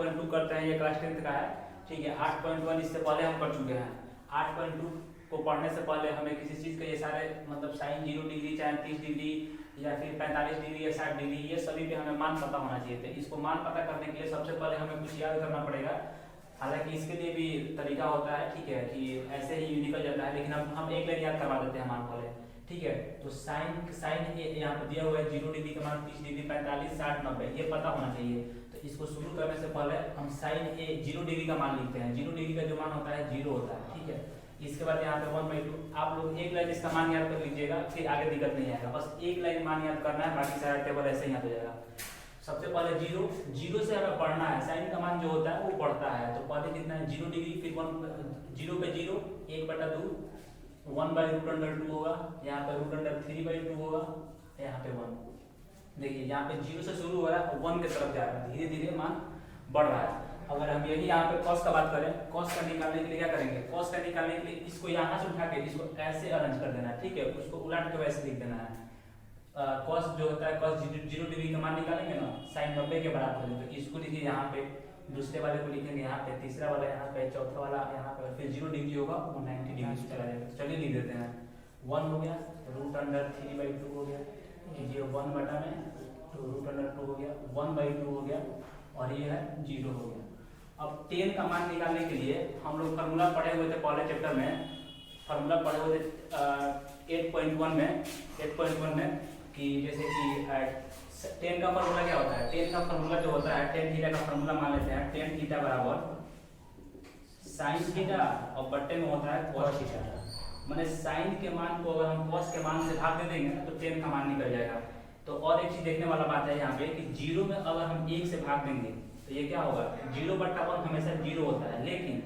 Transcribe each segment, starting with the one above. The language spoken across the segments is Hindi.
8.2 करते हैं, ये क्लास 10th का है, ठीक है। 8.1 इससे पहले हम कर चुके हैं। 8.2 को पढ़ने से पहले हमें किसी चीज़ के ये सारे मतलब साइन 0 डिग्री चाहे 30 डिग्री या फिर 45 डिग्री या 60 डिग्री, ये सभी पे हमें मान पता होना चाहिए। तो इसको मान पता करने के लिए सबसे पहले हमें कुछ याद करना पड़ेगा। हालांकि इसके लिए भी तरीका होता है, ठीक है, कि ऐसे ही निकल जाता है, लेकिन हम एक लाइन याद करवा देते हैं मान पहले, ठीक है। तो साइन यहाँ पे दिया हुआ है 0 डिग्री का मान 30 डिग्री 45 60 90, ये पता होना चाहिए। तो इसको शुरू करने से पहले हम साइन ए 0 डिग्री का मान लिखते हैं। 0 डिग्री का जो मान होता है 0 होता है, ठीक है। इसके बाद यहाँ पे 1/2, आप लोग एक लाइन इसका मान याद कर लीजिएगा, फिर आगे दिक्कत नहीं आएगा, बस एक लाइन मान याद करना है, बाकी सारा टेबल ऐसे ही याद हो जाएगा। सबसे पहले 0 से हमें पढ़ना है, साइन का मान जो होता है वो बढ़ता है। तो पहले कितना है 0 डिग्री, फिर 0 पे 0 1/2 1/√2 होगा, यहाँ पे √3/2 होगा, यहाँ पे 1। देखिए यहाँ पे 0 से शुरू हो रहा है, 1 की तरफ जा रहा है, धीरे धीरे मान बढ़ रहा है। अगर हम यही यहाँ पे कॉस का बात करें, कॉस का निकालने के लिए क्या करेंगे, कॉस का निकालने के लिए इसको यहाँ से उठा के इसको ऐसे अरेंज कर देना है, ठीक है, उसको उलट के वैसे लिख देना है। कॉस जो होता है, कॉस 0 डिग्री का मान निकालेंगे ना, साइन 90 के बराबर है, तो इसको लिखिए यहाँ पे, दूसरे वाले को लिखेंगे यहाँ पे, तीसरा वाला यहाँ पे, चौथा वाला यहाँ पे, फिर 0 डिग्री होगा वो 90 डिग्री से चला जाएगा। चलिए लिख देते हैं, 1 हो गया, √3/2 हो गया, ये 1 बटा में तो √2 हो गया, 1/2 हो गया, और ये है 0 हो गया। अब 10 का मान निकालने के लिए हम लोग फार्मूला पढ़े हुए थे पहले चैप्टर में, फार्मूला पढ़े हुए थे 8.1 में कि जैसे कि 10 का फार्मूला क्या होता है, 10 का फार्मूला जो होता है, tan थीटा का फार्मूला मान लेते हैं, tan थीटा बराबर साइन थीटा और बट्टे में होता है cos थीटा। माने साइन के मान को अगर हम cos के मान से भाग दे देंगे तो tan का मान निकल जाएगा। तो और एक चीज देखने वाला बात है यहाँ पे कि 0 में अगर हम 1 से भाग देंगे तो ये क्या होगा, 0/1 हमेशा 0 होता है, लेकिन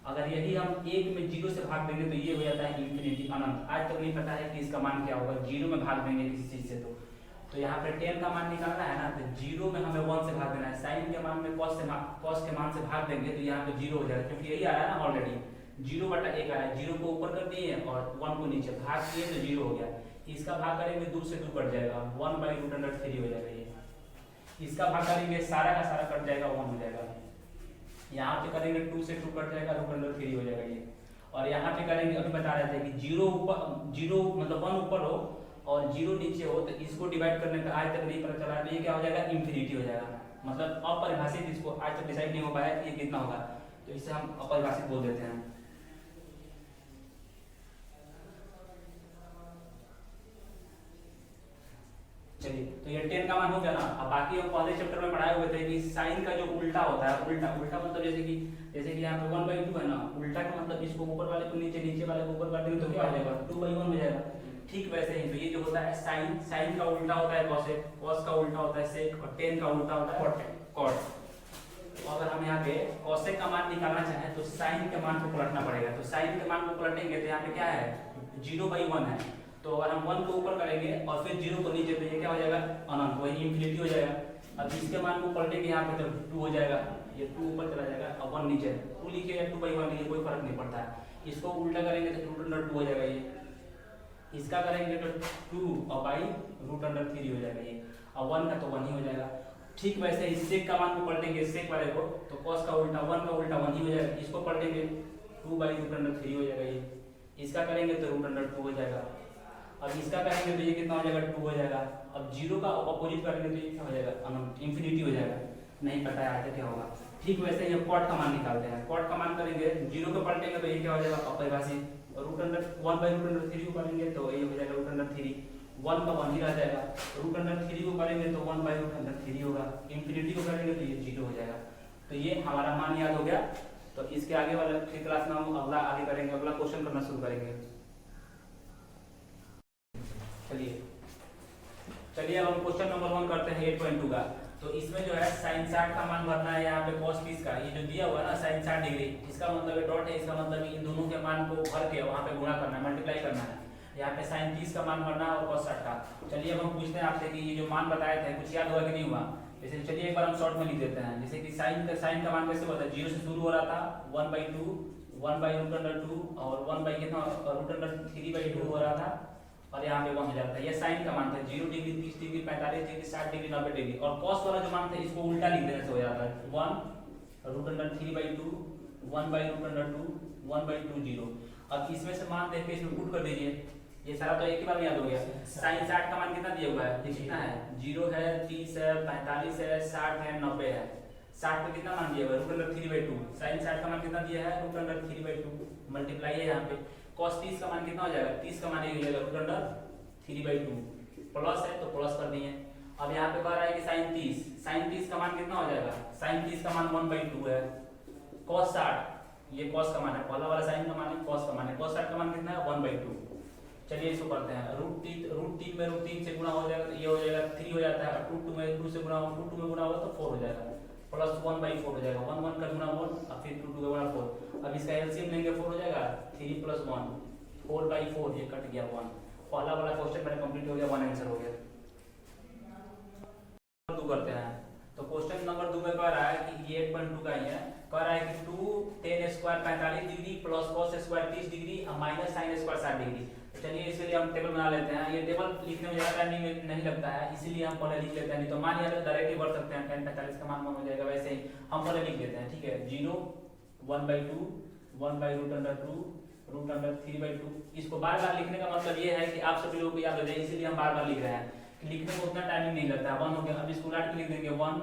अगर यही हम 1 में 0 से भाग देंगे तो ये हो जाता है इंफिनिटी, अनंत। आज तक नहीं पता है कि इसका मान क्या होगा, 0 में भाग देंगे किसी चीज से तो यहाँ पे 10 का मान निकालना है ना, तो 0 में हमें 1 से भाग देना है। साइन के मान में cos के मान से भाग देंगे तो यहाँ पे 0 हो जाएगा, क्योंकि यही आ रहा है ना ऑलरेडी, 0/1 आया है, 0 को ऊपर कर दिए और 1 को नीचे भाग किए तो 0 हो गया। इसका भाग करेंगे 2 से 2 कट जाएगा, 1/√3 हो जाएगा ये। इसका भाग करेंगे सारा का सारा कट जाएगा, 1 हो जाएगा। यहाँ पे करेंगे 2 से 2 कट जाएगा, √3 हो जाएगा ये। और यहाँ पे करेंगे, अभी बता रहे थे कि 0 मतलब 1 ऊपर हो और 0 नीचे हो, तो इसको डिवाइड करने का आज तक नहीं पता चला, तो ये क्या हो जाएगा, इंफिनिटी हो जाएगा। मतलब अपरिभाषित, इसको आज तक डिसाइड नहीं हो पाया कि ये कितना होगा, तो इसे हम अपरिभाषित बोल देते हैं। चलिए, तो ये 10 का मान हो गया ना। अब बाकी हम पहले चैप्टर में पढ़ाए हुए थे कि साइन का जो उल्टा होता है, उल्टा मतलब जैसे कि यहाँ पे 1/2 है ना, उल्टा का मतलब इसको ऊपर वाले को नीचे, नीचे वाले को ऊपर कर देंगे तो क्या हो जाएगा, 2/1 हो जाएगा। ठीक वैसे ही तो ये जो होता है साइन का उल्टा होता है कॉसेक, कॉस का उल्टा होता है सेक, और 10 का उल्टा होता है कॉट। तो अगर हम यहाँ पे कॉसेक का मान निकालना चाहें तो साइन के मान को पलटना पड़ेगा। तो साइन के मान को पलटेंगे तो यहाँ पे क्या है, 0/1 है, तो अगर हम 1 को ऊपर करेंगे और फिर 0 को नीचे, तो ये क्या हो जाएगा, अनंत, वही इंफिनिटी हो जाएगा। अब इसके मान को पलटेंगे यहाँ पे तो 2 हो जाएगा, ये 2 ऊपर चला जाएगा और 1 नीचे, 2 लिखिए या 2/1 लिखिए, कोई फर्क नहीं पड़ता है। इसको उल्टा करेंगे तो √2 हो जाएगा ये, इसका करेंगे तो 2 और √3 हो जाएगा ये, और 1 का तो 1 ही हो जाएगा। ठीक वैसे ही सेक का मान को पलटेंगे, सेक वाले को, तो cos का उल्टा 1 का उल्टा 1 ही हो जाएगा, इसको पलटेंगे 2/√3 हो जाएगा ये, इसका करेंगे तो √2 हो जाएगा। अब इसका करेंगे तो ये कितना हो जाएगा, 2 हो जाएगा। अब 0 का अपोजिट करेंगे तो ये क्या हो जाएगा, अनंत, इंफिनिटी हो जाएगा। नहीं पता है आगे क्या होगा। ठीक वैसे ही कॉट का मान निकालते हैं, कॉट का मान करेंगे 0 को पलटेंगे तो ये क्या हो जाएगा, अपरिभाषित, और 1/√3 को करेंगे तो ये हो जाएगा √3, 1 का 1 ही रह जाएगा। √3 को करेंगे तो 1/√3 होगा, इंफिनिटी को करेंगे तो ये 0 हो जाएगा। तो ये हमारा मान याद हो गया। तो इसके आगे वाले क्लास में हम अगला आगे करेंगे, अगला क्वेश्चन करना शुरू करेंगे। चलिए अब हम क्वेश्चन नंबर 1 करते हैं 8.2 का। तो इसमें जो है साइन 60 का मान भरना है, यहाँ पे cos 30 का, ये जो दिया हुआ है ना साइन 60 डिग्री, इसका मतलब है डॉट है, इसका मतलब इन दोनों के मान को भर के वहाँ पे गुणा करना है, मल्टीप्लाई करना है। यहाँ पे साइन 30 का मान भरना है और cos 60 का। चलिए अब हम पूछते हैं आपसे कि ये जो मान बताए थे कुछ याद हुआ कि नहीं हुआ। जैसे चलिए एक बार हम शॉर्ट में लिख देते हैं, जैसे कि साइन का मान कैसे होता है, 0 से शुरू हो रहा था, 1/2 1/√2 और 1/√3/2 हो रहा था, और यहाँ पे 1 हो जाता है। ये साइन का मान था, 0 degree 30 degree 45 degree 60 degree 90 degree. और कॉस वाला जो मान था इसको उल्टा लिख देने से हो जाता है, 1 रूट अंडर 3/2 1/√2 1/2 0। अब इसमें से मान देख के इसमें पुट कर दीजिए, ये सारा तो एक ही बार में याद हो गया। साइन 60 का मान कितना दिया हुआ है, ये कितना है, 0 है, 30 है, 45 है, 60 है, 90 है। 60 पे कितना मान दिया हुआ है, रूट अंडर 3/2। साइन 60 का मान कितना दिया है, रूट अंडर 3/2 मल्टीप्लाई है यहाँ पे। कॉस 30 का मान कितना हो जाएगा, 30 का मान ये हो जाएगा रूट अंडर 3/2, प्लस है तो प्लस कर दिए। अब यहाँ पे कह रहा है कि साइन 30 का मान कितना हो जाएगा, साइन 30 का मान 1/2 है। कॉस 60, ये कॉस का मान है, पहला वाला साइन का मान है, कॉस का मान है, कॉस 60 का मान कितना है 1/2। चलिए इसको करते हैं, रूट 3 में रूट 3 से गुणा हो जाएगा तो ये हो जाएगा 3 हो जाता है, रूट 2 में 2 से गुणा हो, रूट 2 में गुणा होगा तो 4 हो जाएगा, प्लस 1/4 हो जाएगा, 1 1 का गुणा 1 और फिर 2 2 का गुणा 4। अब इसका एलसीएम लेंगे 4 हो जाएगा, 3 + 1 4/4, ये कट गया 1। पहला वाला क्वेश्चन मेरा कंप्लीट हो गया, 1 आंसर हो गया। 2 करते हैं, तो क्वेश्चन नंबर 2 में कह रहा है कि ये 8.2 का ही है, कह रहा है कि 2 tan square 45 degree plus cos square 30 degree और माइनस sin स्क्वायर 60 डिग्री। तो चलिए इसके लिए हम टेबल बना लेते हैं। ये टेबल लिखने में ज़्यादा टाइम नहीं लगता है, इसीलिए हम पहले लिख लेते हैं, नहीं तो मान लिया तो डायरेक्ट ही बढ़ सकते हैं, tan 45 का मान 1 हो जाएगा, वैसे ही हम पहले लिख लेते हैं, ठीक है। 0 1/2 1/√2 रूट अंडर 3/2। इसको बार बार लिखने का मतलब ये है कि आप सभी लोगों को याद हो जाए, इसीलिए हम बार बार लिख रहे हैं कि लिखने में उतना टाइमिंग नहीं लगता है। 1 हो गया, अब इसको उलट के लिख देंगे 1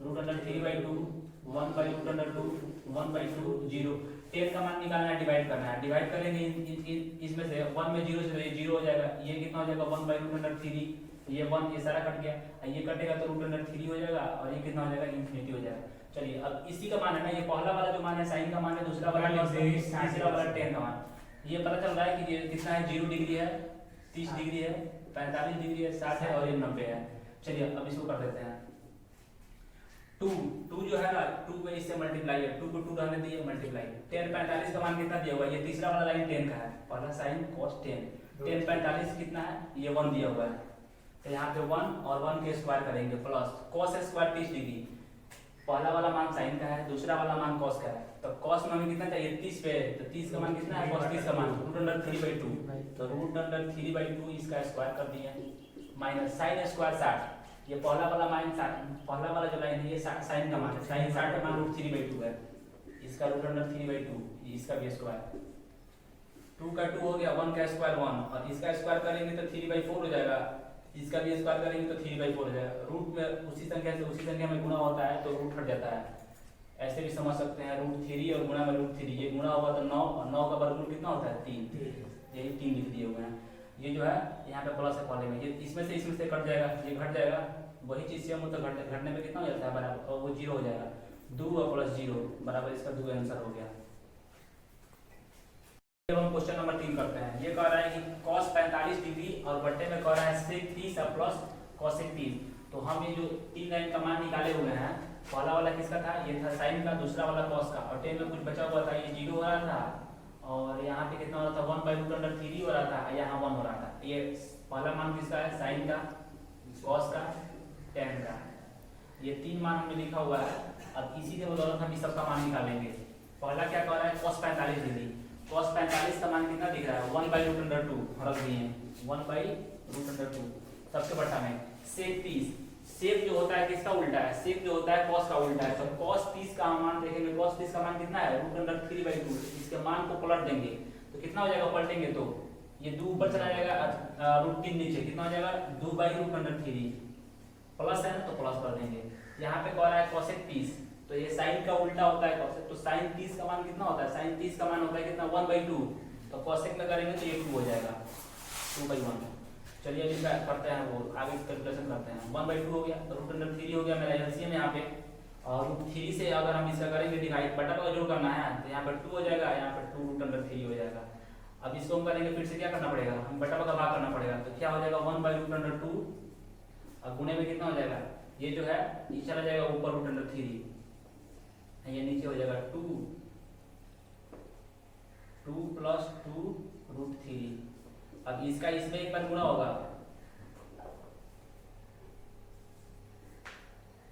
रूट अंडर 3/2 1/√2 1/2 0। 10 का मान निकालना है, डिवाइड करना है, डिवाइड करेंगे इसमें से 1 में 0 से 0 हो जाएगा, ये कितना हो जाएगा 1/√3, ये 1 ये सारा कट गया, ये कटेगा तो रूट अंडर 3 हो जाएगा और ये कितना हो जाएगा इन्फिनिटी हो जाएगा। चलिए अब इसी का मान है ना, ये पहला वाला जो मान है साइन का मान है, दूसरा वाला तीसरा वाला tan का मान। ये पता चल रहा है कि ये कितना है, 0 डिग्री है, 30 डिग्री है, 45 डिग्री है, 60 है और ये 90 है। चलिए अब इसको कर देते हैं। 2 जो है ना, 2 में इससे मल्टीप्लाई है, 2 को 2 रहने दिए मल्टीप्लाई। tan 45 का मान कितना दिया हुआ है, ये तीसरा वाला लाइन tan का है, पहला साइन cos tan 45 कितना है, ये 1 दिया हुआ है, तो यहाँ पे 1 और 1 के स्क्वायर करेंगे प्लस cos स्क्वायर 30 डिग्री। पहला वाला मान साइन का है, दूसरा वाला मान cos का है, तो cos में हमें कितना चाहिए 30 पे, तो 30 का मान कितना है, cos 30 का मान रूट अंडर 3/2, तो रूट अंडर 3/2 इसका स्क्वायर कर दिए, माइनस साइन स्क्वायर 60। ये पहला वाला मान पहला वाला जो लाइन है ये साइन का मान है, साइन 60 का मान रूट 3/2 है, इसका रूट अंडर 3/2, इसका भी स्क्वायर, 2 का 2 हो गया, 1 का स्क्वायर 1 और इसका स्क्वायर करेंगे तो 3/4 हो जाएगा, इसका भी स्क्वायर करेंगे तो 3/4 हो जाएगा। रूट में उसी संख्या से उसी संख्या में गुणा होता है तो रूट हट जाता है, ऐसे भी समझ सकते हैं, √3 और गुणा में √3, ये गुणा होगा तो 9 और 9 का वर्गमूल कितना होता है 3, यही 3 लिख दिए हुए हैं। ये जो है यहाँ पे प्लस है पहले में, ये इसमें से कट जाएगा, ये घट जाएगा, वही चीज से हम तो घटने में कितना हो जाता है बराबर, और वो 0 हो जाएगा, 2 और प्लस 0 बराबर इसका 2 आंसर हो गया। अब हम क्वेश्चन नंबर 3 करते हैं। ये कह रहा है कि cos 45 डिग्री और बट्टे में कह रहा है sec 30 और प्लस cosec 30। तो हम ये जो 3 लाइन का मान निकाले हुए हैं, पहला वाला किसका था, ये था साइन का, दूसरा वाला cos का, और 10 में कुछ बचा हुआ था, ये 0 हो रहा था और यहाँ पे कितना हो रहा था 1/√3 हो रहा था, यहाँ 1 हो रहा था। ये पहला मान किसका है, साइन का, cos का, tan का, ये 3 मान हमने लिखा हुआ है। अब इसी के बदौलत हम इस सबका मान निकालेंगे। पहला क्या कह रहा है, cos 45 डिग्री, cos 45 का मान कितना दिख रहा है 1/√2 रख दिए, 1/√2 सबसे बड़ा में। sec 30, sec जो होता है किसका उल्टा है, sec जो होता है cos का उल्टा है, तो cos 30 का मान देखेंगे, cos 30 का मान कितना है √3/2, इसके मान को पलट देंगे तो कितना हो जाएगा, पलटेंगे तो ये 2 ऊपर चला जाएगा, √3 नीचे, कितना हो जाएगा 2/√3, प्लस है ना तो प्लस कर देंगे। यहाँ पे कह रहा है cosec 30, तो ये साइन का उल्टा होता है cosec, तो साइन 30 का मान कितना होता है, साइन 30 का मान होता है कितना 1/2, तो cosec में करेंगे तो ये 2 हो जाएगा, 2/1। चलिए अभी करते हैं, वो आगे कैलकुलेशन करते हैं। 1/2 हो गया तो √3 हो गया मेरा एलसीएम यहाँ पे, और √3 से अगर हम इसका करेंगे डिवाइड, बटा का जोड़ करना है तो यहाँ पर 2 हो जाएगा, यहाँ पर 2√3 हो जाएगा। अब इसको हम करेंगे फिर से क्या करना पड़ेगा, हम बटा का भाग करना पड़ेगा, तो क्या हो जाएगा 1/√2 और गुणे में कितना हो जाएगा, ये जो है ये चला जाएगा ऊपर √3, ये नीचे हो जाएगा 2 + 2√3। अब इसका इसमें एक बार गुणा होगा,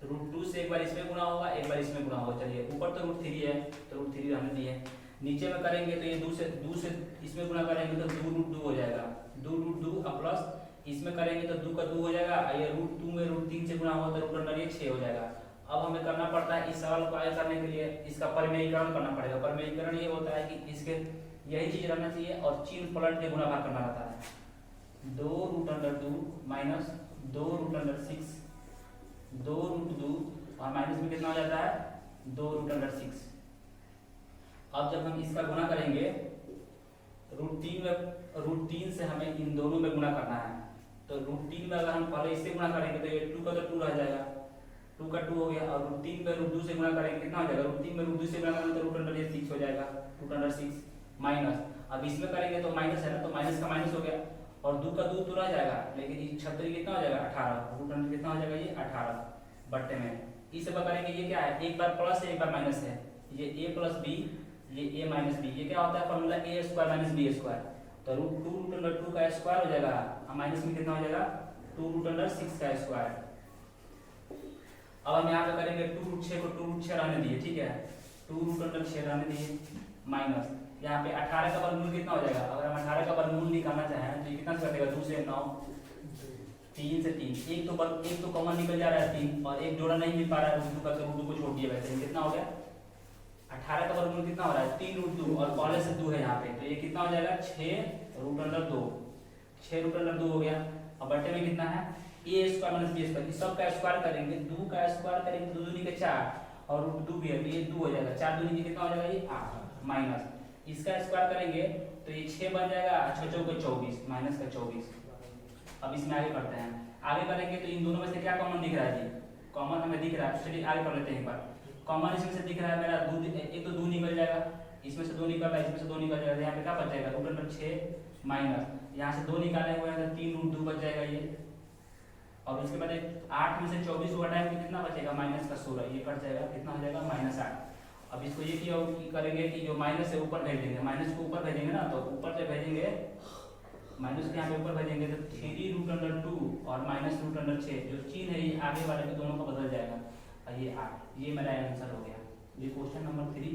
√2 से एक बार इसमें गुणा होगा, एक बार इसमें गुणा होगा। चलिए ऊपर तो √3 है तो √3 रहने दिए, नीचे में करेंगे तो ये 2 से इसमें गुणा करेंगे तो 2√2 हो जाएगा, 2√2 और प्लस इसमें करेंगे तो 2 का 2 हो जाएगा, ये √2 में √3 से गुणा होगा तो √6 हो जाएगा, अब हमें करना पड़ता है इस सवाल को हल करने के लिए इसका परिमेयीकरण करना पड़ेगा। परिमेयीकरण ये होता है कि इसके यही चीज रहना चाहिए और चिन्ह पलट के गुणा भाग करना रहता है। 2√2 माइनस 2√6, 2√2 और माइनस में कितना हो जाता है 2√6। अब जब हम इसका गुणा करेंगे √3 से हमें इन दोनों में गुणा करना है। तो √3 में अगर हम पहले इससे गुणा करेंगे तो ये 2 का तो 2 रह जाएगा, 2 का 2 हो गया। और √3 में √2 से गुणा करेंगे कितना हो जाएगा, √3 में √2 से गुणा करेंगे तो √6 हो जाएगा, √6 माइनस। अब इसमें करेंगे तो माइनस है ना, तो माइनस का माइनस हो गया और 2 का 2 तो रह जाएगा, लेकिन ये 36 कितना हो जाएगा 18, √100 कितना हो जाएगा ये 18 बट्टे में। इस बार करेंगे ये क्या है, एक बार प्लस है एक बार माइनस है, ये a प्लस बी ये a माइनस बी, ये क्या होता है formula a square minus B square. तो √2 का स्क्वायर हो जाएगा और माइनस में कितना हो जाएगा 2√6 का स्क्वायर। अब हम यहाँ पे करेंगे 2√6 को 2√6 रहने दिए, ठीक है 2√6 रहने दिए माइनस यहाँ पे 18 का वर्गमूल कितना हो जाएगा। अगर हम 18 का वर्गमूल निकालना चाहें तो ये कितना से कटेगा, 2 से 9, 3 से 3, एक तो कॉमन निकल जा रहा है 3 और एक जोड़ा नहीं मिल पा रहा है √2 का, तो √2 को छोड़ दिया वैसे। कितना हो गया 18 का वर्गमूल कितना हो रहा है 3√2 और पहले से 2 है यहाँ पे, तो ये कितना हो जाएगा 6√2, 6√2 हो गया। अब बटे में कितना है a square minus b square, इस सब का स्क्वायर करेंगे, 2 का स्क्वायर करेंगे 2 दूनी के 4 और √2 भी है तो ये 2 हो जाएगा, 4 दूनी के कितना हो जाएगा ये 8 माइनस इसका स्क्वायर करेंगे तो ये 6 बन जाएगा, 6 चौके 24 माइनस का 24। अब इसमें आगे करते हैं, आगे करेंगे तो इन दोनों में से क्या कॉमन दिख रहा है जी, कॉमन हमें दिख रहा है, चलिए आगे कर लेते हैं एक बार। कॉमन इसमें से दिख रहा है मेरा 2, एक तो 2 निकल जाएगा, इसमें से 2 निकल रहा है, इसमें से 2 निकल जाएगा, यहाँ पे क्या बच जाएगा √6 माइनस यहाँ से 2 निकाले हुए हैं तो 3√2 बच जाएगा ये। और इसके बाद 8 में से 24 को घटाएंगे कितना बचेगा -16, ये कट जाएगा, कितना हो जाएगा -8। अब इसको ये किया करेंगे कि जो माइनस है ऊपर भेज देंगे, माइनस को ऊपर भेजेंगे ना, तो ऊपर से भेजेंगे माइनस के यहाँ पे ऊपर भेजेंगे तो 3√2 और -√6 जो चिन्ह है ये आगे वाले के दोनों का बदल जाएगा और ये 8, ये मेरा आंसर हो गया। ये क्वेश्चन नंबर 3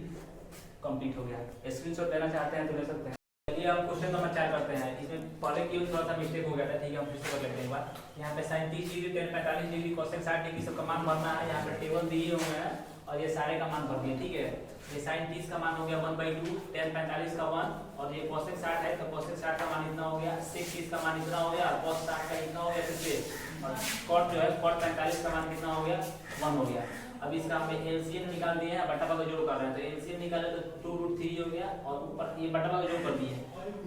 कंप्लीट हो गया। स्क्रीनशॉट लेना चाहते हैं तो ले सकते हैं। चलिए हम क्वेश्चन नंबर 4 करते हैं। इसमें पहले की थोड़ा सा मिस्टेक हो गया था, ठीक है हम फिर से कर लेते हैं एक बार। यहाँ पे sin 30 degree, tan 45 degree, cosec 60 degree सबका मान भरना है। यहाँ पे टेबल दिए हुए हैं और ये सारे का मान भर दिए, ठीक है। ये sin 30 का मान हो गया 1/2, tan 45 का 1 और ये cosec 60 है तो cosec 60 का मान इतना हो गया, sec 30 का मान इतना हो गया और cos 60 का इतना हो गया फिर और cot जो है cot 45 का मान कितना हो गया 1 हो गया। अब इसका हम एलसीएम निकाल दिए हैं, बटा भाग जोड़ कर रहे हैं तो एलसीएम निकाले तो 2√3 हो गया और ऊपर ये बटा भाग जोड़ कर दिए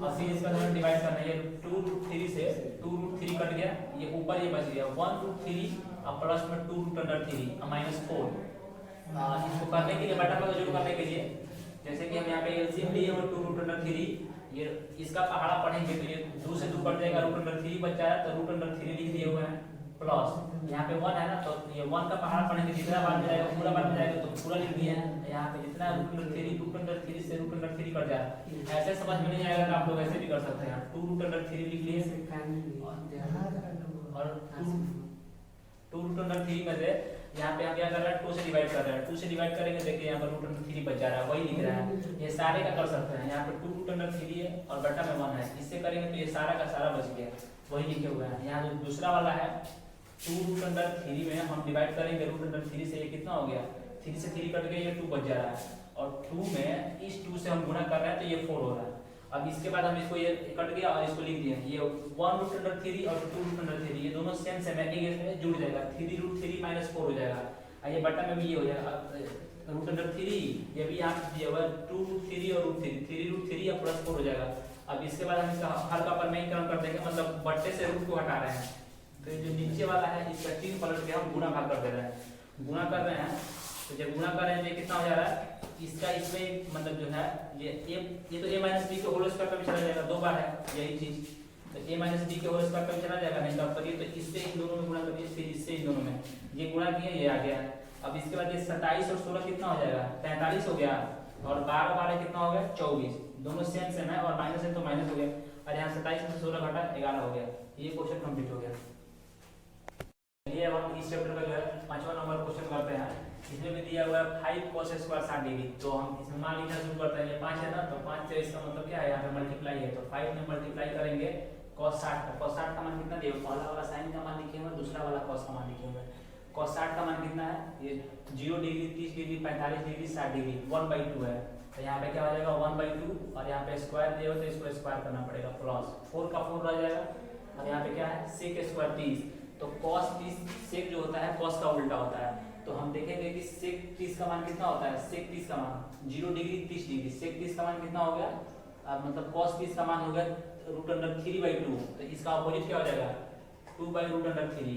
और फिर इसका हमें डिवाइड करना है। 2√3 से 2√3 कट गया, ये ऊपर ये बच गया 1√3 और प्लस में 2√3 और -4। इसको करने के लिए बटा भाग जोड़ करने के लिए जैसे कि हम यहाँ पे एलसीएम लिए और 2√3 ये इसका पहाड़ा पढ़ेंगे तो ये 2 से 2 कट जाएगा, √3 बच जाएगा तो √3 लिख दिए हुए हैं प्लस यहाँ पे 1 है ना तो ये 1 का पहाड़ पढ़ेंगे जितना बार में जाएगा पूरा बार में जाएगा तो पूरा लिख दिए हैं। यहाँ पे जितना √3 से √3 कट जाए, ऐसे समझ में नहीं आएगा तो आप लोग ऐसे भी कर सकते हैं। 2√3 लिख लिए और 2√3 में से यहाँ पे हम क्या कर रहे हैं 2 से डिवाइड कर रहे हैं, 2 से डिवाइड करेंगे देखिए यहाँ पर √3 बच जा रहा है, वही लिख रहा है। ये सारे का कर सकते हैं, यहाँ पे 2√3 है और बटा में 1 है, इससे करेंगे तो ये सारा का सारा बच गया, वही लिखे हुए हैं। यहाँ जो दूसरा वाला है 2√3 में हम डिवाइड करेंगे √3 से, ये कितना हो गया 3 से 3 कट गया, ये 2 बच जा रहा है और 2 में इस 2 से हम गुणा कर रहे हैं तो ये 4 हो रहा है। अब इसके बाद हम इसको ये कट गया और इसको लिख दिया, ये 1√3 और 2√3 ये दोनों सेम सेम है, एक इसमें जुड़ जाएगा 3√3 -4 हो जाएगा और ये बटा में भी ये हो जाएगा √3 ये भी यहाँ दिया हुआ 2√3 और √3 या +4 हो जाएगा। अब इसके बाद हम इसका हर का परिमेयीकरण कर देंगे, मतलब बट्टे से रूट को हटा रहे हैं तो जो नीचे वाला है इसका 3 पलट के हम गुणा भाग कर दे रहे हैं, गुणा कर रहे हैं तो जब गुणा कर रहे हैं तो कितना हो जा रहा है इसका इसमें मतलब जो है ये तो a माइनस b के होल स्क्वायर का भी चला जाएगा, 2 बार है यही चीज तो a माइनस b के होल स्क्वायर का भी चला जाएगा, नहीं तो आप करिए तो इससे इन दोनों में गुणा करिए फिर इससे इन दोनों में ये गुणा किया ये आ गया। अब इसके बाद ये 27 और 16 कितना हो जाएगा 45 हो गया और 12 12 कितना हो गया 24, दोनों सेम सेम है और माइनस है तो माइनस हो गया और यहाँ 27 में 16 घटा 11 हो गया। ये क्वेश्चन कंप्लीट हो गया। चलिए अब हम इस चैप्टर का जो है 5वां नंबर क्वेश्चन करते हैं। इसमें भी दिया हुआ है 5 cos स्क्वायर 60 डिग्री, तो हम इसमें मान लिखना शुरू करते हैं। ये 5 है ना तो 5 से इसका मतलब क्या है यहाँ पे मल्टीप्लाई है तो 5 में मल्टीप्लाई करेंगे cos 60 का मान कितना दिया, पहला वाला साइन का मान लिखे हुए दूसरा वाला cos का मान लिखे हुए cos 60 का मान कितना है, ये 0 डिग्री 30 डिग्री 45 डिग्री 60 डिग्री 1/2 है, तो यहाँ पे क्या हो जाएगा 1/2 और यहाँ पे स्क्वायर दिया हो तो इसको स्क्वायर करना पड़ेगा, प्लस 4 का 4 रह जाएगा और यहाँ पे क्या है sec स्क्वायर 30, तो cos 30 sec जो होता है cos का उल्टा होता है, तो हम देखेंगे कि sec 30 का मान कितना होता है, sec 30 का मान 0 डिग्री 30 डिग्री, sec 30 का मान कितना हो गया, मतलब cos 30 का मान हो गया √3/2, तो इसका अपोजिट क्या हो जाएगा 2/√3,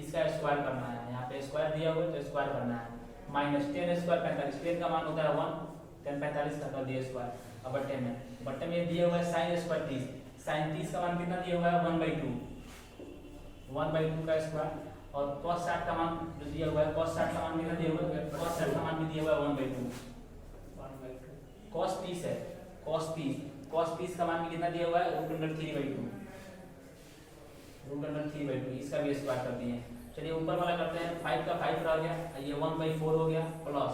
इसका स्क्वायर करना है, यहाँ पे स्क्वायर दिया हुआ है तो स्क्वायर करना है, माइनस 10 स्क्वायर 45, 10 का मान होता है 1, 10 45 का कर दिया स्क्वायर, अब बट्टे में ये दिया हुआ है sin स्क्वायर 30, sin 30 का मान कितना दिया हुआ है 1/2 का स्क्वायर, और cos 60 का मान जो दिया हुआ है cos 60 का मान कितना दिया हुआ है, cos 60 का मान भी दिया हुआ है 1/2, cos 30 है, cos 30 का मान भी कितना दिया हुआ है √3/2, इसका भी स्क्वायर कर दिए। चलिए ऊपर वाला करते हैं, 5 का 5 रह गया, ये 1/4 हो गया, प्लस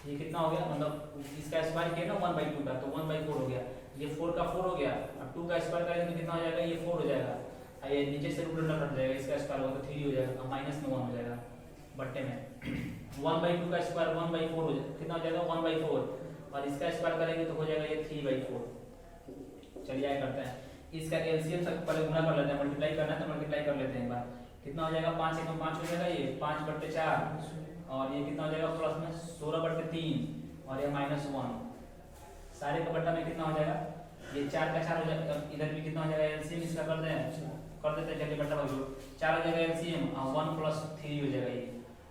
ये कितना हो गया, मतलब इसका स्क्वायर किया ना 1/2 का, तो 1/4 हो गया, ये 4 का 4 हो गया, अब 2 का स्क्वायर करेंगे तो कितना हो जाएगा, ये 4 हो जाएगा, ये नीचे से रूट अंडर कट जाएगा, इसका स्क्वायर होगा तो 3 हो जाएगा, माइनस में 1 हो जाएगा, बट्टे में 1/2 का स्क्वायर 1/4 हो जाएगा, कितना हो जाएगा 1/4, और इसका स्क्वायर करेंगे तो हो जाएगा ये 3/4। चलिए आगे करते हैं, इसका एलसीएम सब पहले गुना कर लेते हैं, मल्टीप्लाई करना है तो मल्टीप्लाई कर लेते हैं एक बार, कितना हो जाएगा 5 × 5 हो जाएगा, ये 5/4, और ये कितना हो जाएगा प्लस में 16/3 और ये -1, सारे का बट्टा में कितना हो जाएगा, ये 4 का 4 हो जाएगा, इधर भी कितना हो जाएगा एलसीएम इसका कर देते हैं, चलिए बट्टा भाग 4 हो जाएगा एलसीएम, 1 + 3 हो जाएगा ये।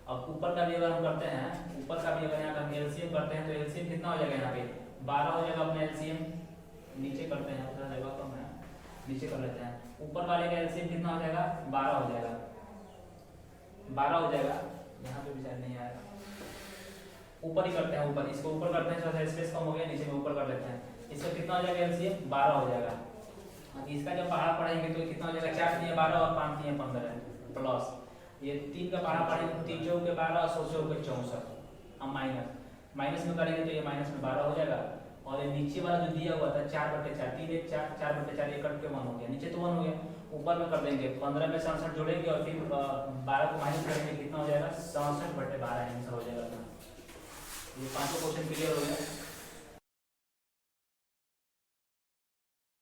अब ऊपर का भी अगर हम करते हैं, ऊपर का भी अगर यहाँ का एलसीएम करते हैं तो एलसीएम कितना हो जाएगा, यहाँ पे 12 हो जाएगा अपना एलसीएम, नीचे करते हैं उतना जगह कम है, नीचे कर लेते हैं, ऊपर वाले का एलसीएम कितना हो जाएगा 12 हो जाएगा, 12 हो जाएगा, यहाँ पे भी शायद नहीं आएगा, ऊपर ही करते हैं, ऊपर इसको ऊपर करते हैं, थोड़ा सा स्पेस कम हो गया, नीचे में ऊपर कर लेते हैं, इसका कितना हो जाएगा एलसीएम 12 हो जाएगा, इसका जब पहाड़ा पढ़ेंगे तो कितना हो जाएगा, 4 × 12 और 5 × 15 है, प्लस ये 3 का पहाड़ा पढ़ेंगे 3 × 4 = 12 और 100 × 64, अब माइनस में करेंगे तो ये माइनस में 12 हो जाएगा, और ये नीचे वाला जो दिया हुआ था 4/4, 3 × 4 4/4, ये कट के 1 हो गया, नीचे तो 1 हो गया, ऊपर में कर देंगे 15 में 67 जोड़ेंगे और फिर 12 को माइनस करेंगे, कितना हो जाएगा 67/12 आंसर हो जाएगा। ये 5 क्वेश्चन क्लियर हो गया।